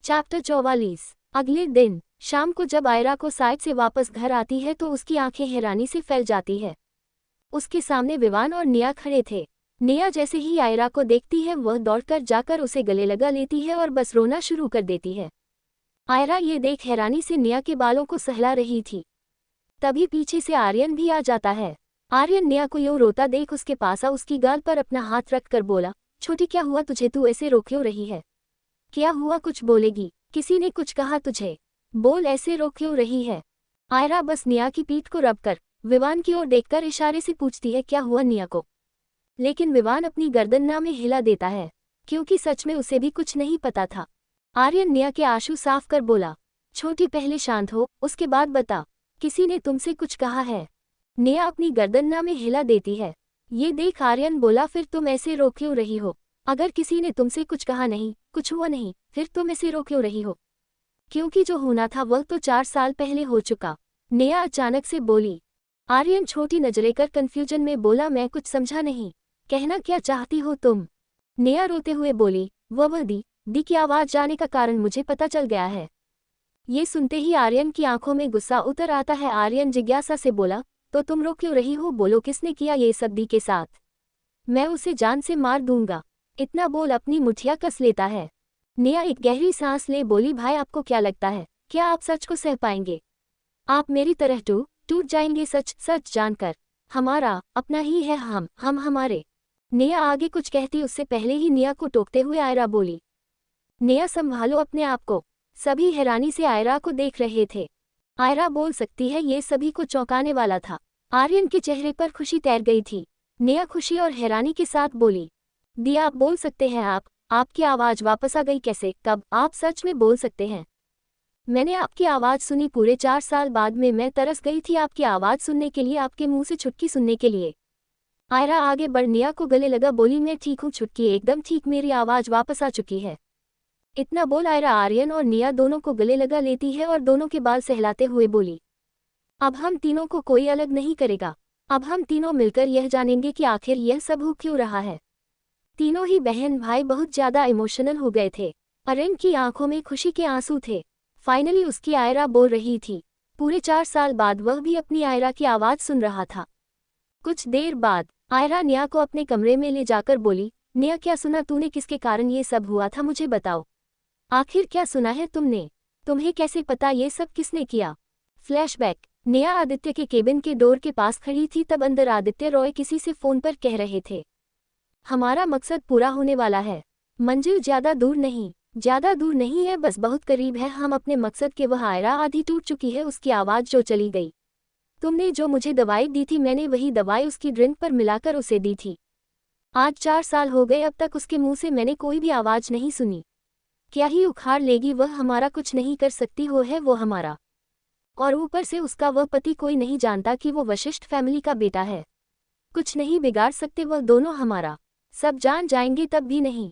Chapter 44। अगले दिन शाम को जब आयरा को साइट से वापस घर आती है तो उसकी आंखें हैरानी से फैल जाती है। उसके सामने विवान और निया खड़े थे। निया जैसे ही आयरा को देखती है वह दौड़कर जाकर उसे गले लगा लेती है और बस रोना शुरू कर देती है। आयरा ये देख हैरानी से निया के बालों को सहला रही थी। तभी पीछे से आर्यन भी आ जाता है। आर्यन निया को यूं रोता देख उसके पास आ उसकी गाल पर अपना हाथ रखकर बोला, छोटी क्या हुआ तुझे, तू ऐसे रो क्यों रही है? क्या हुआ, कुछ बोलेगी? किसी ने कुछ कहा तुझे? बोल, ऐसे रो क्यों रही है? आयरा बस निया की पीठ को रब कर विवान की ओर देखकर इशारे से पूछती है, क्या हुआ निया को? लेकिन विवान अपनी गर्दन ना में हिला देता है, क्योंकि सच में उसे भी कुछ नहीं पता था। आर्यन निया के आंसू साफ कर बोला, छोटी पहले शांत हो, उसके बाद बता, किसी ने तुमसे कुछ कहा है? निया अपनी गर्दन ना में हिला देती है। ये देख आर्यन बोला, फिर तुम ऐसे रो क्यों रही हो? अगर किसी ने तुमसे कुछ कहा नहीं, कुछ हुआ नहीं, फिर तुम ऐसे रो क्यों रही हो? क्योंकि जो होना था वह तो 4 साल पहले हो चुका, निया अचानक से बोली। आर्यन छोटी नजरें कर कंफ्यूजन में बोला, मैं कुछ समझा नहीं, कहना क्या चाहती हो तुम? निया रोते हुए बोली, वह दी की आवाज जाने का कारण मुझे पता चल गया है। ये सुनते ही आर्यन की आंखों में गुस्सा उतर आता है। आर्यन जिज्ञासा से बोला, तो तुम रो क्यों रही हो? बोलो, किसने किया ये सब दी के साथ? मैं उसे जान से मार दूंगा। इतना बोल अपनी मुठिया कस लेता है। निया एक गहरी सांस ले बोली, भाई आपको क्या लगता है, क्या आप सच को सह पाएंगे? आप मेरी तरह टूट जाएंगे सच जानकर। हमारा अपना ही है, हम हमारे। निया आगे कुछ कहती उससे पहले ही निया को टोकते हुए आयरा बोली, निया संभालो अपने आप को। सभी हैरानी से आयरा को देख रहे थे। आयरा बोल सकती है, ये सभी को चौंकाने वाला था। आर्यन के चेहरे पर खुशी तैर गई थी। निया खुशी और हैरानी के साथ बोली, दी आप बोल सकते हैं, आपकी आवाज वापस आ गई कैसे, कब? आप सच में बोल सकते हैं? मैंने आपकी आवाज सुनी पूरे 4 साल बाद में। मैं तरस गई थी आपकी आवाज सुनने के लिए, आपके मुंह से छुटकी सुनने के लिए। आयरा आगे बढ़ निया को गले लगा बोली, मैं ठीक हूँ छुटकी, एकदम ठीक, मेरी आवाज वापस आ चुकी है। इतना बोल आयरा आर्यन और निया दोनों को गले लगा लेती है और दोनों के बाल सहलाते हुए बोली, अब हम तीनों को कोई अलग नहीं करेगा। अब हम तीनों मिलकर यह जानेंगे कि आखिर यह सब हो क्यों रहा है। तीनों ही बहन भाई बहुत ज्यादा इमोशनल हो गए थे। आर्यन की आंखों में खुशी के आंसू थे। फाइनली उसकी आयरा बोल रही थी। पूरे 4 साल बाद वह भी अपनी आयरा की आवाज सुन रहा था। कुछ देर बाद आयरा निया को अपने कमरे में ले जाकर बोली, निया क्या सुना तूने, किसके कारण ये सब हुआ था, मुझे बताओ। आखिर क्या सुना है तुमने? तुम्हें कैसे पता ये सब किसने किया? फ्लैशबैक। निया आदित्य के केबिन के डोर के पास खड़ी थी, तब अंदर आदित्य रॉय किसी से फोन पर कह रहे थे, हमारा मकसद पूरा होने वाला है। मंजिल ज्यादा दूर नहीं है, बस बहुत करीब है हम अपने मकसद के। वह आयरा आधी टूट चुकी है, उसकी आवाज जो चली गई। तुमने जो मुझे दवाई दी थी, मैंने वही दवाई उसकी ड्रिंक पर मिलाकर उसे दी थी। आज 4 साल हो गए, अब तक उसके मुंह से मैंने कोई भी आवाज नहीं सुनी। क्या ही उखाड़ लेगी, वह हमारा कुछ नहीं कर सकती, हो है वो हमारा। और ऊपर से उसका वह पति कोई नहीं जानता कि वो वशिष्ठ फैमिली का बेटा है। कुछ नहीं बिगाड़ सकते वह दोनों हमारा। सब जान जाएंगे तब भी नहीं।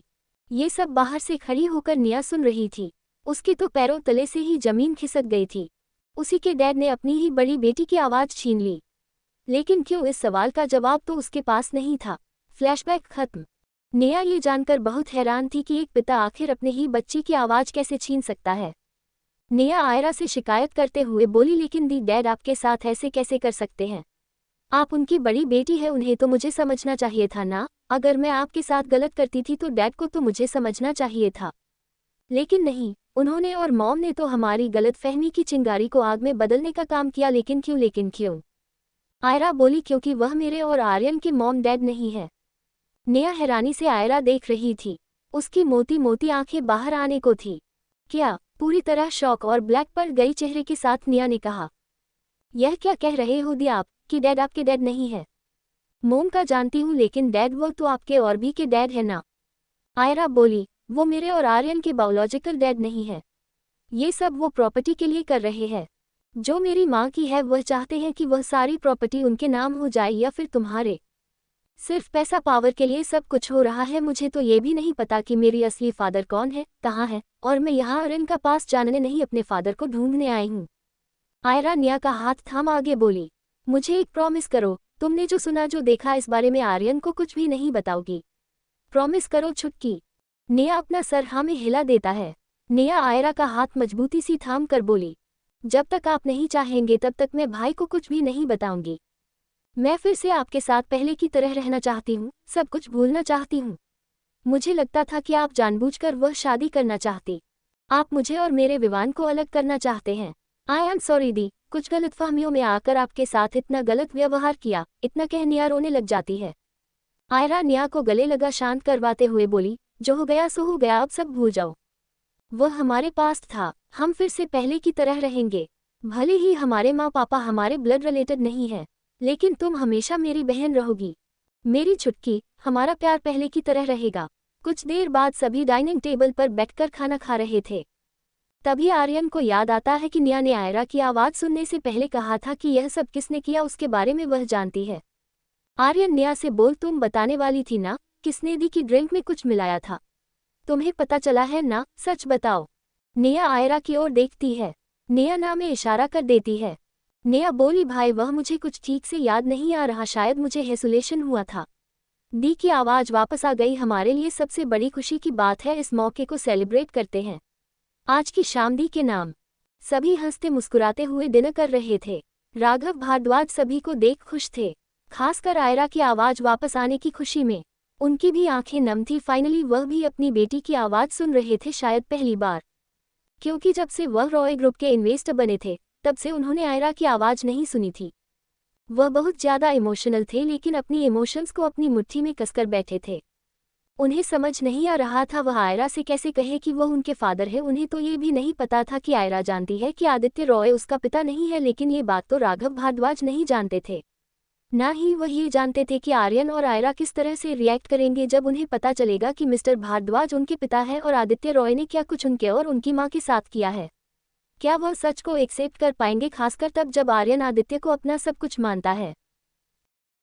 ये सब बाहर से खड़ी होकर निया सुन रही थी। उसकी तो पैरों तले से ही जमीन खिसक गई थी। उसी के डैड ने अपनी ही बड़ी बेटी की आवाज छीन ली। लेकिन क्यों, इस सवाल का जवाब तो उसके पास नहीं था। फ्लैशबैक खत्म। निया ये जानकर बहुत हैरान थी कि एक पिता आखिर अपने ही बच्ची की आवाज कैसे छीन सकता है। निया आयरा से शिकायत करते हुए बोली, लेकिन दी डैड आपके साथ ऐसे कैसे कर सकते हैं? आप उनकी बड़ी बेटी है, उन्हें तो मुझे समझना चाहिए था ना। अगर मैं आपके साथ गलत करती थी तो डैड को तो मुझे समझना चाहिए था। लेकिन नहीं, उन्होंने और मॉम ने तो हमारी गलतफहमी की चिंगारी को आग में बदलने का काम किया। लेकिन क्यों? आयरा बोली, क्योंकि वह मेरे और आर्यन के मॉम डैड नहीं है। निया हैरानी से आयरा देख रही थी। उसकी मोटी मोटी आंखें बाहर आने को थी। क्या? पूरी तरह शॉक और ब्लैक पर गई चेहरे के साथ निया ने कहा, यह क्या कह रहे हो दी आप, कि डैड आपके डैड नहीं है? मोम का जानती हूँ, लेकिन डैड वो तो आपके और भी के डैड है ना। आयरा बोली, वो मेरे और आर्यन के बायोलॉजिकल डैड नहीं है। ये सब वो प्रॉपर्टी के लिए कर रहे हैं। जो मेरी माँ की है, वह चाहते हैं कि वह सारी प्रॉपर्टी उनके नाम हो जाए या फिर तुम्हारे। सिर्फ पैसा पावर के लिए सब कुछ हो रहा है। मुझे तो ये भी नहीं पता कि मेरी असली फादर कौन है, कहाँ है, और मैं यहाँ आर्यन का पास जानने नहीं, अपने फादर को ढूंढने आई हूँ। आयरा निया का हाथ थाम आगे बोली, मुझे एक प्रॉमिस करो, तुमने जो सुना जो देखा इस बारे में आर्यन को कुछ भी नहीं बताओगी। प्रॉमिस करो छुटकी। निया अपना सर हाँ में हिला देता है। नेहा आयरा का हाथ मजबूती से थाम कर बोली, जब तक आप नहीं चाहेंगे तब तक मैं भाई को कुछ भी नहीं बताऊंगी। मैं फिर से आपके साथ पहले की तरह रहना चाहती हूँ, सब कुछ भूलना चाहती हूँ। मुझे लगता था कि आप जानबूझकर वह शादी करना चाहती। आप मुझे और मेरे विवान को अलग करना चाहते हैं। आई एम सॉरी दी, कुछ गलतफहमियों में आकर आपके साथ इतना गलत व्यवहार किया। इतना कह नेहा रोने लग जाती है। आयरा नेहा को गले लगा शांत करवाते हुए बोली, जो हो गया सो हो गया, अब सब भूल जाओ। वह हमारे पास था, हम फिर से पहले की तरह रहेंगे। भले ही हमारे माँ पापा हमारे ब्लड रिलेटेड नहीं है, लेकिन तुम हमेशा मेरी बहन रहोगी, मेरी छुटकी। हमारा प्यार पहले की तरह रहेगा। कुछ देर बाद सभी डाइनिंग टेबल पर बैठकर खाना खा रहे थे। तभी आर्यन को याद आता है कि नेहा ने आयरा की आवाज़ सुनने से पहले कहा था कि यह सब किसने किया उसके बारे में वह जानती है। आर्यन नेहा से बोल, तुम बताने वाली थी ना, किसने दी कि ड्रिंक में कुछ मिलाया था? तुम्हें पता चला है ना, सच बताओ। नेहा आयरा की ओर देखती है। नेहा ना में इशारा कर देती है। नेहा बोली, भाई वह मुझे कुछ ठीक से याद नहीं आ रहा, शायद मुझे हेसुलेशन हुआ था। दी की आवाज़ वापस आ गई। हमारे लिए सबसे बड़ी खुशी की बात है, इस मौके को सेलिब्रेट करते हैं। आज की शाम दी के नाम। सभी हंसते मुस्कुराते हुए डिनर कर रहे थे। राघव भारद्वाज सभी को देख खुश थे, खासकर आयरा की आवाज़ वापस आने की खुशी में। उनकी भी आंखें नम थी। फाइनली वह भी अपनी बेटी की आवाज़ सुन रहे थे, शायद पहली बार, क्योंकि जब से वह रॉय ग्रुप के इन्वेस्टर बने थे तब से उन्होंने आयरा की आवाज़ नहीं सुनी थी। वह बहुत ज़्यादा इमोशनल थे, लेकिन अपनी इमोशंस को अपनी मुट्ठी में कसकर बैठे थे। उन्हें समझ नहीं आ रहा था वह आयरा से कैसे कहे कि वह उनके फादर है। उन्हें तो ये भी नहीं पता था कि आयरा जानती है कि आदित्य रॉय उसका पिता नहीं है, लेकिन ये बात तो राघव भारद्वाज नहीं जानते थे। ना ही वह ये जानते थे कि आर्यन और आयरा किस तरह से रिएक्ट करेंगे जब उन्हें पता चलेगा कि मिस्टर भारद्वाज उनके पिता है और आदित्य रॉय ने क्या कुछ उनके और उनकी मां के साथ किया है। क्या वह सच को एक्सेप्ट कर पाएंगे, खासकर तब जब आर्यन आदित्य को अपना सब कुछ मानता है।